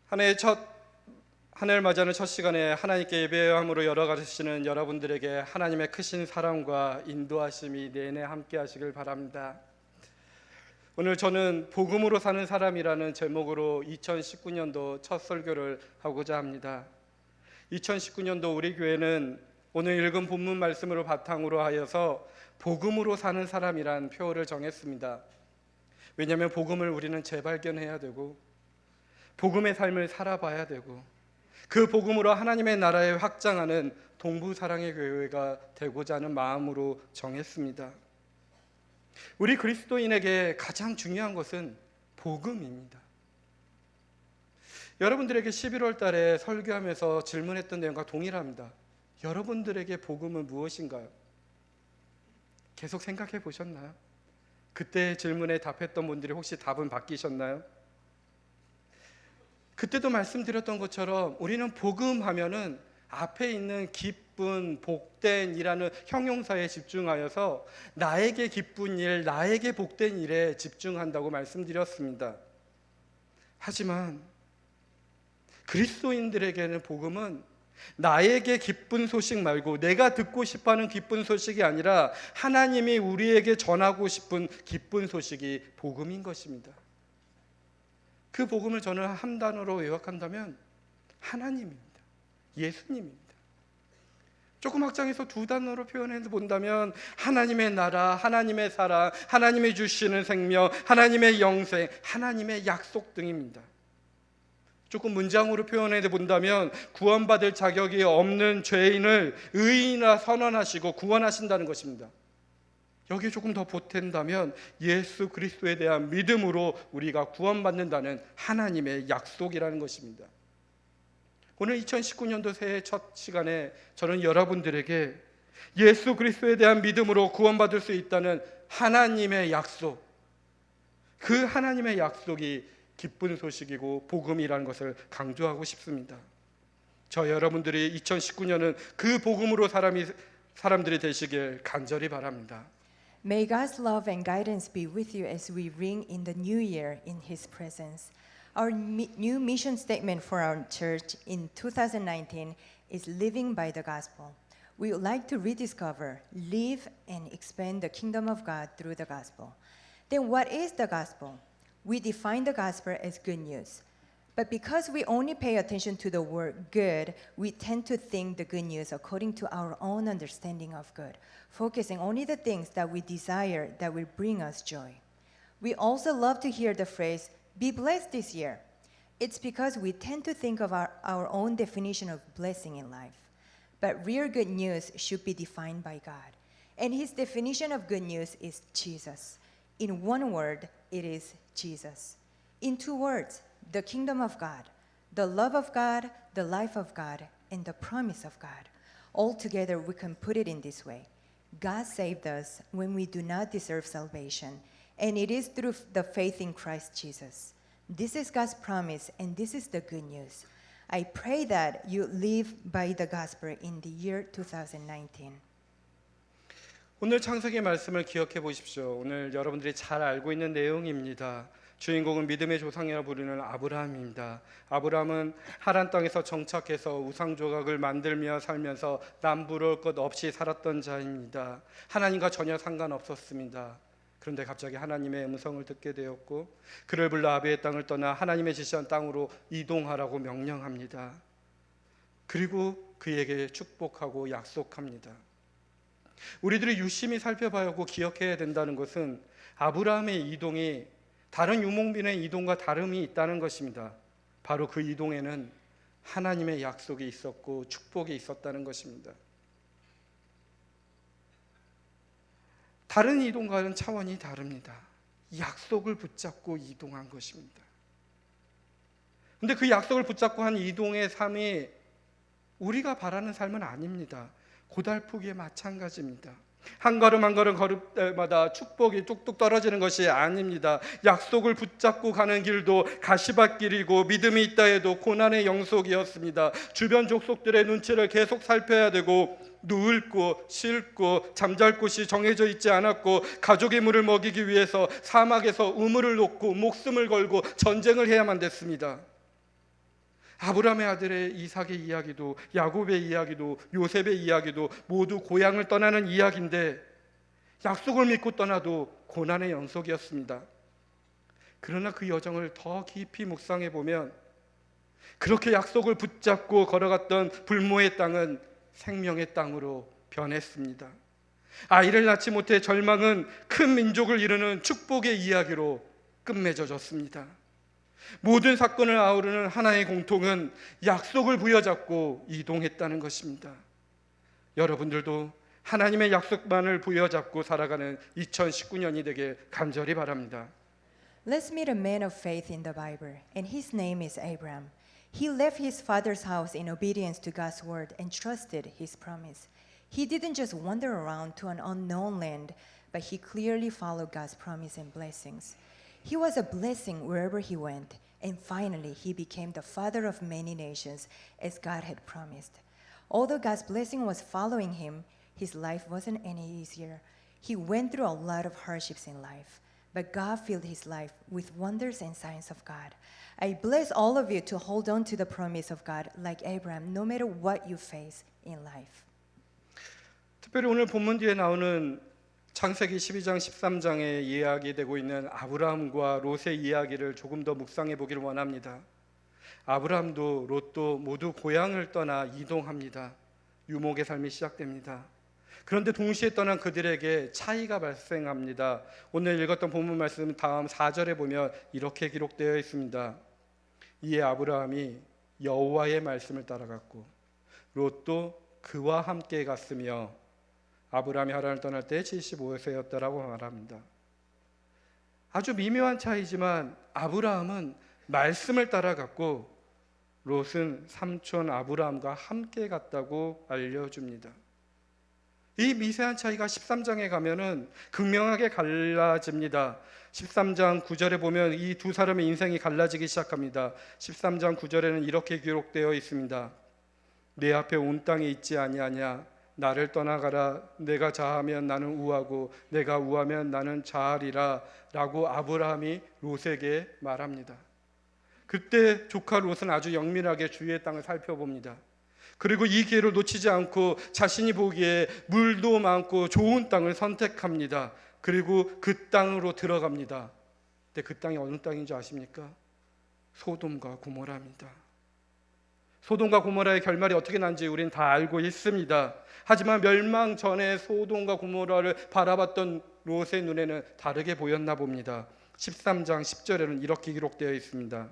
한 해를 맞이하는 첫 시간에 하나님께 예배함으로 열어가시는 여러분들에게 하나님의 크신 사랑과 인도하심이 내내 함께 하시길 바랍니다. 오늘 저는 복음으로 사는 사람이라는 제목으로 2019년도 첫 설교를 하고자 합니다. 2019년도 우리 교회는 오늘 읽은 본문 말씀으로 바탕으로 하여서 복음으로 사는 사람이란 표어를 정했습니다. 왜냐하면 복음을 우리는 재발견해야 되고 복음의 삶을 살아봐야 되고 그 복음으로 하나님의 나라에 확장하는 동부사랑의 교회가 되고자 하는 마음으로 정했습니다. 우리 그리스도인에게 가장 중요한 것은 복음입니다. 여러분들에게 11월 달에 설교하면서 질문했던 내용과 동일합니다. 여러분들에게 복음은 무엇인가요? 계속 생각해 보셨나요? 그때 질문에 답했던 분들이 혹시 답은 바뀌셨나요? 그때도 말씀드렸던 것처럼 우리는 복음하면은 앞에 있는 기쁜, 복된이라는 형용사에 집중하여서 나에게 기쁜 일, 나에게 복된 일에 집중한다고 말씀드렸습니다. 하지만 그리스도인들에게는 복음은 나에게 기쁜 소식 말고 내가 듣고 싶어하는 기쁜 소식이 아니라 하나님이 우리에게 전하고 싶은 기쁜 소식이 복음인 것입니다. 그 복음을 저는 한 단어로 요약한다면 하나님입니다. 예수님입니다. 조금 확장해서 두 단어로 표현해 본다면 하나님의 나라, 하나님의 사랑, 하나님의 주시는 생명, 하나님의 영생, 하나님의 약속 등입니다. 조금 문장으로 표현해 본다면 구원받을 자격이 없는 죄인을 의인이라 선언하시고 구원하신다는 것입니다. 여기에 조금 더 보탠다면 예수 그리스도에 대한 믿음으로 우리가 구원받는다는 하나님의 약속이라는 것입니다. 오늘 2019년도 새해 첫 시간에 저는 여러분들에게 예수 그리스도에 대한 믿음으로 구원받을 수 있다는 하나님의 약속, 그 하나님의 약속이 기쁜 소식이고 복음이라는 것을 강조하고 싶습니다. 저 여러분들이 2019년은 그 복음으로 사람들이 되시길 간절히 바랍니다. May God's love and guidance be with you as we ring in the new year in His presence. Our new mission statement for our church in 2019 is living by the gospel. We would like to rediscover, live, and expand the kingdom of God through the gospel. Then what is the gospel? We define the gospel as good news. But because we only pay attention to the word good, we tend to think the good news according to our own understanding of good, focusing only the things that we desire that will bring us joy. We also love to hear the phrase, be blessed this year. It's because we tend to think of our own definition of blessing in life. But real good news should be defined by God. And His definition of good news is Jesus. In one word, it is Jesus. In two words, the kingdom of God, the love of God, the life of God, and the promise of God. Altogether, we can put it in this way. God saved us when we do not deserve salvation, and it is through the faith in Christ Jesus. This is God's promise, and this is the good news. I pray that you live by the gospel in the year 2019. 오늘 창세기 말씀을 기억해 보십시오. 오늘 여러분들이 잘 알고 있는 내용입니다. 주인공은 믿음의 조상이라 부르는 아브라함입니다. 아브라함은 하란 땅에서 정착해서 우상 조각을 만들며 살면서 남부러울 것 없이 살았던 자입니다. 하나님과 전혀 상관없었습니다. 그런데 갑자기 하나님의 음성을 듣게 되었고 그를 불러 아비의 땅을 떠나 하나님의 지시한 땅으로 이동하라고 명령합니다. 그리고 그에게 축복하고 약속합니다. 우리들이 유심히 살펴봐야 하고 기억해야 된다는 것은 아브라함의 이동이 다른 유목민의 이동과 다름이 있다는 것입니다. 바로 그 이동에는 하나님의 약속이 있었고 축복이 있었다는 것입니다. 다른 이동과는 차원이 다릅니다. 약속을 붙잡고 이동한 것입니다. 그런데 그 약속을 붙잡고 한 이동의 삶이 우리가 바라는 삶은 아닙니다. 고달프기에 마찬가지입니다. 한 걸음 한 걸음 걸을 때마다 축복이 뚝뚝 떨어지는 것이 아닙니다. 약속을 붙잡고 가는 길도 가시밭길이고 믿음이 있다 해도 고난의 영속이었습니다. 주변 족속들의 눈치를 계속 살펴야 되고 누울 곳, 쉴 곳, 잠잘 곳이 정해져 있지 않았고 가족의 물을 먹이기 위해서 사막에서 우물을 놓고 목숨을 걸고 전쟁을 해야만 됐습니다. 아브라함의 아들의 이삭의 이야기도 야곱의 이야기도 요셉의 이야기도 모두 고향을 떠나는 이야기인데 약속을 믿고 떠나도 고난의 연속이었습니다. 그러나 그 여정을 더 깊이 묵상해 보면 그렇게 약속을 붙잡고 걸어갔던 불모의 땅은 생명의 땅으로 변했습니다. 아이를 낳지 못해 절망은 큰 민족을 이루는 축복의 이야기로 끝맺어졌습니다. 모든 사건을 아우르는 하나의 공통은 약속을 부여잡고 이동했다는 것입니다. 여러분들도 하나님의 약속만을 부여잡고 살아가는 2019년이 되길 간절히 바랍니다. Let's meet a man of faith in the Bible, and his name is Abraham. He left his father's house in obedience to God's word and trusted his promise. He didn't just wander around to an unknown land, but he clearly followed God's promise and blessings. He was a blessing wherever he went, and finally he became the father of many nations as God had promised. Although God's blessing was following him, his life wasn't any easier. He went through a lot of hardships in life, but God filled his life with wonders and signs of God. I bless all of you to hold on to the promise of God like Abraham, no matter what you face in life. 특별히 오늘 본문 뒤에 나오는 창세기 12장 13장에 이야기되고 있는 아브라함과 롯의 이야기를 조금 더 묵상해 보기를 원합니다. 아브라함도 롯도 모두 고향을 떠나 이동합니다. 유목의 삶이 시작됩니다. 그런데 동시에 떠난 그들에게 차이가 발생합니다. 오늘 읽었던 본문 말씀 다음 4절에 보면 이렇게 기록되어 있습니다. 이에 아브라함이 여호와의 말씀을 따라갔고 롯도 그와 함께 갔으며 아브라함이 하란을 떠날 때 75세였다라고 말합니다. 아주 미묘한 차이지만 아브라함은 말씀을 따라갔고 롯은 삼촌 아브라함과 함께 갔다고 알려줍니다. 이 미세한 차이가 13장에 가면은 극명하게 갈라집니다. 13장 9절에 보면 이 두 사람의 인생이 갈라지기 시작합니다. 13장 9절에는 이렇게 기록되어 있습니다. 내 앞에 온 땅에 있지 아니하냐 나를 떠나가라. 내가 자하면 나는 우하고 내가 우하면 나는 자하리라 라고 아브라함이 롯에게 말합니다. 그때 조카 롯은 아주 영민하게 주위의 땅을 살펴봅니다. 그리고 이 기회를 놓치지 않고 자신이 보기에 물도 많고 좋은 땅을 선택합니다. 그리고 그 땅으로 들어갑니다. 근데 그 땅이 어느 땅인지 아십니까? 소돔과 고모라입니다. 소돔과 고모라의 결말이 어떻게 난지 우리는 다 알고 있습니다. 하지만 멸망 전에 소돔과 고모라를 바라봤던 롯의 눈에는 다르게 보였나 봅니다. 13장 10절에는 이렇게 기록되어 있습니다.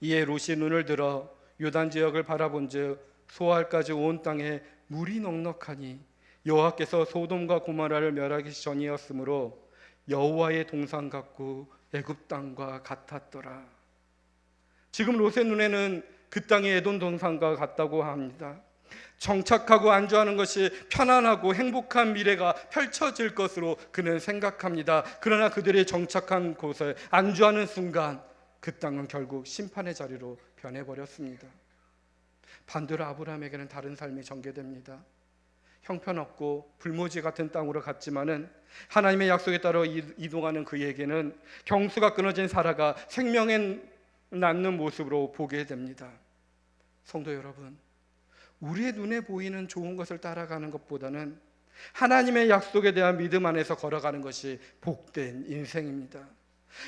이에 롯이 눈을 들어 요단 지역을 바라본즉 소알까지 온 땅에 물이 넉넉하니 여호와께서 소돔과 고모라를 멸하기 전이었으므로 여호와의 동산 같고 애굽 땅과 같았더라. 지금 롯의 눈에는 그 땅이 에돔 동산과 같다고 합니다. 정착하고 안주하는 것이 편안하고 행복한 미래가 펼쳐질 것으로 그는 생각합니다. 그러나 그들이 정착한 곳에 안주하는 순간 그 땅은 결국 심판의 자리로 변해버렸습니다. 반대로 아브라함에게는 다른 삶이 전개됩니다. 형편없고 불모지 같은 땅으로 갔지만은 하나님의 약속에 따라 이동하는 그에게는 경수가 끊어진 사라가 생명에 낳는 모습으로 보게 됩니다. 성도 여러분, 우리의 눈에 보이는 좋은 것을 따라가는 것보다는 하나님의 약속에 대한 믿음 안에서 걸어가는 것이 복된 인생입니다.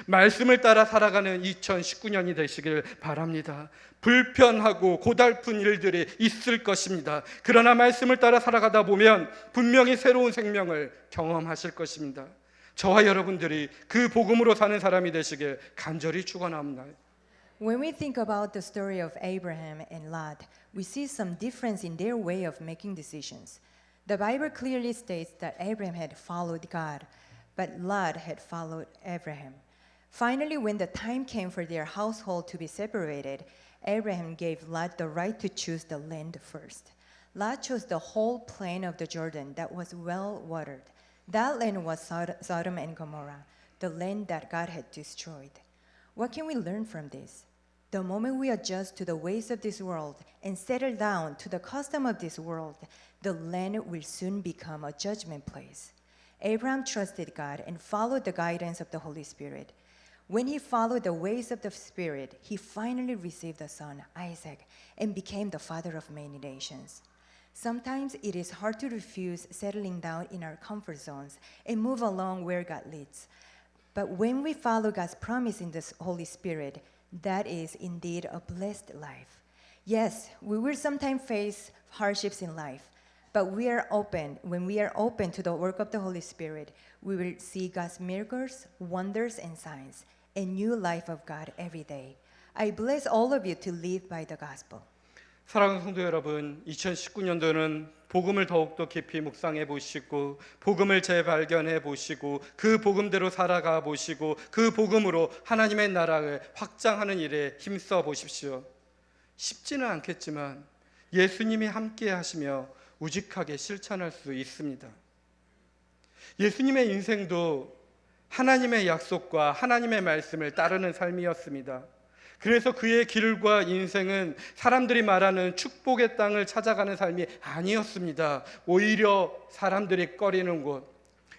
말씀을 따라 살아가는 2019년이 되시길 바랍니다. 불편하고 고달픈 일들이 있을 것입니다. 그러나 말씀을 따라 살아가다 보면 분명히 새로운 생명을 경험하실 것입니다. 저와 여러분들이 그 복음으로 사는 사람이 되시길 간절히 축원합니다. When we think about the story of Abraham and Lot, we see some difference in their way of making decisions. The Bible clearly states that Abraham had followed God, but Lot had followed Abraham. Finally, when the time came for their household to be separated, Abraham gave Lot the right to choose the land first. Lot chose the whole plain of the Jordan that was well watered. That land was Sodom and Gomorrah, the land that God had destroyed. What can we learn from this? The moment we adjust to the ways of this world and settle down to the custom of this world, the land will soon become a judgment place. Abraham trusted God and followed the guidance of the Holy Spirit. When he followed the ways of the Spirit, he finally received a son, Isaac, and became the father of many nations. Sometimes it is hard to refuse settling down in our comfort zones and move along where God leads. But when we follow God's promise in the Holy Spirit, that is indeed a blessed life. Yes, we will sometimes face hardships in life, but when we are open to the work of the Holy Spirit, we will see God's miracles, wonders, and signs, a new life of God every day. I bless all of you to live by the gospel. 사랑하는 성도 여러분, 2019년도는 복음을 더욱더 깊이 묵상해 보시고 복음을 재발견해 보시고 그 복음대로 살아가 보시고 그 복음으로 하나님의 나라를 확장하는 일에 힘써 보십시오. 쉽지는 않겠지만 예수님이 함께 하시며 우직하게 실천할 수 있습니다. 예수님의 인생도 하나님의 약속과 하나님의 말씀을 따르는 삶이었습니다. 그래서 그의 길과 인생은 사람들이 말하는 축복의 땅을 찾아가는 삶이 아니었습니다. 오히려 사람들이 꺼리는 곳,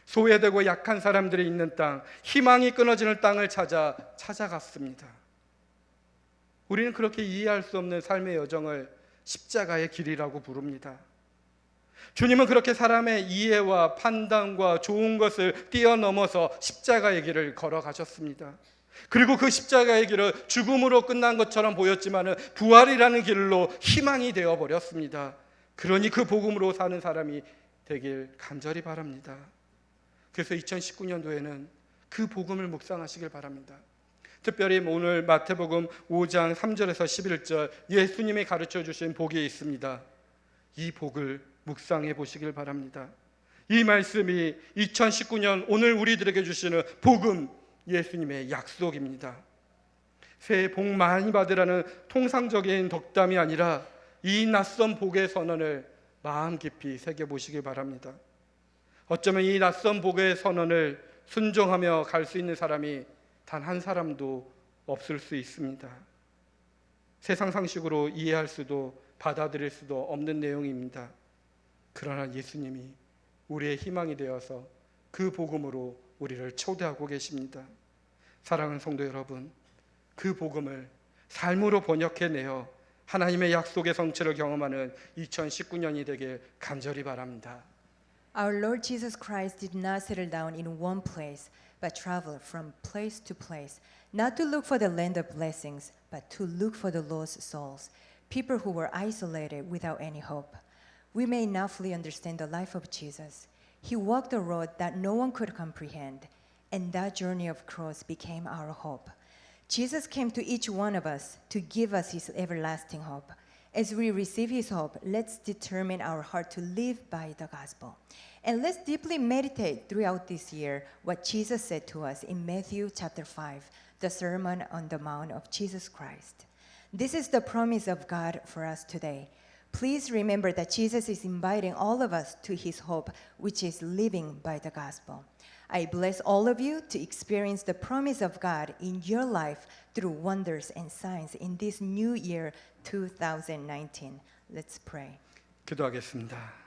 소외되고 약한 사람들이 있는 땅, 희망이 끊어지는 땅을 찾아갔습니다. 우리는 그렇게 이해할 수 없는 삶의 여정을 십자가의 길이라고 부릅니다. 주님은 그렇게 사람의 이해와 판단과 좋은 것을 뛰어넘어서 십자가의 길을 걸어가셨습니다. 그리고 그 십자가의 길은 죽음으로 끝난 것처럼 보였지만 부활이라는 길로 희망이 되어버렸습니다. 그러니 그 복음으로 사는 사람이 되길 간절히 바랍니다. 그래서 2019년도에는 그 복음을 묵상하시길 바랍니다. 특별히 오늘 마태복음 5장 3절에서 11절 예수님이 가르쳐 주신 복이 있습니다. 이 복을 묵상해 보시길 바랍니다. 이 말씀이 2019년 오늘 우리들에게 주시는 복음, 예수님의 약속입니다. 새해 복 많이 받으라는 통상적인 덕담이 아니라 이 낯선 복의 선언을 마음 깊이 새겨보시길 바랍니다. 어쩌면 이 낯선 복의 선언을 순종하며 갈 수 있는 사람이 단 한 사람도 없을 수 있습니다. 세상 상식으로 이해할 수도 받아들일 수도 없는 내용입니다. 그러나 예수님이 우리의 희망이 되어서 그 복음으로 우리를 초대하고 계십니다. 사랑하는 성도 여러분, 그 복음을 삶으로 번역해내어 하나님의 약속의 성취를 경험하는 2019년이 되길 간절히 바랍니다. Our Lord Jesus Christ did not settle down in one place, but traveled from place to place, not to look for the land of blessings, but to look for the lost souls, people who were isolated without any hope. We may not fully understand the life of Jesus. He walked a road that no one could comprehend, and that journey of cross became our hope. Jesus came to each one of us to give us his everlasting hope. As we receive his hope, let's determine our heart to live by the gospel. And let's deeply meditate throughout this year what Jesus said to us in Matthew chapter 5, the Sermon on the Mount of Jesus Christ. This is the promise of God for us today. Please remember that Jesus is inviting all of us to his hope, which is living by the gospel. I bless all of you to experience the promise of God in your life through wonders and signs in this new year 2019. Let's pray. 기도하겠습니다.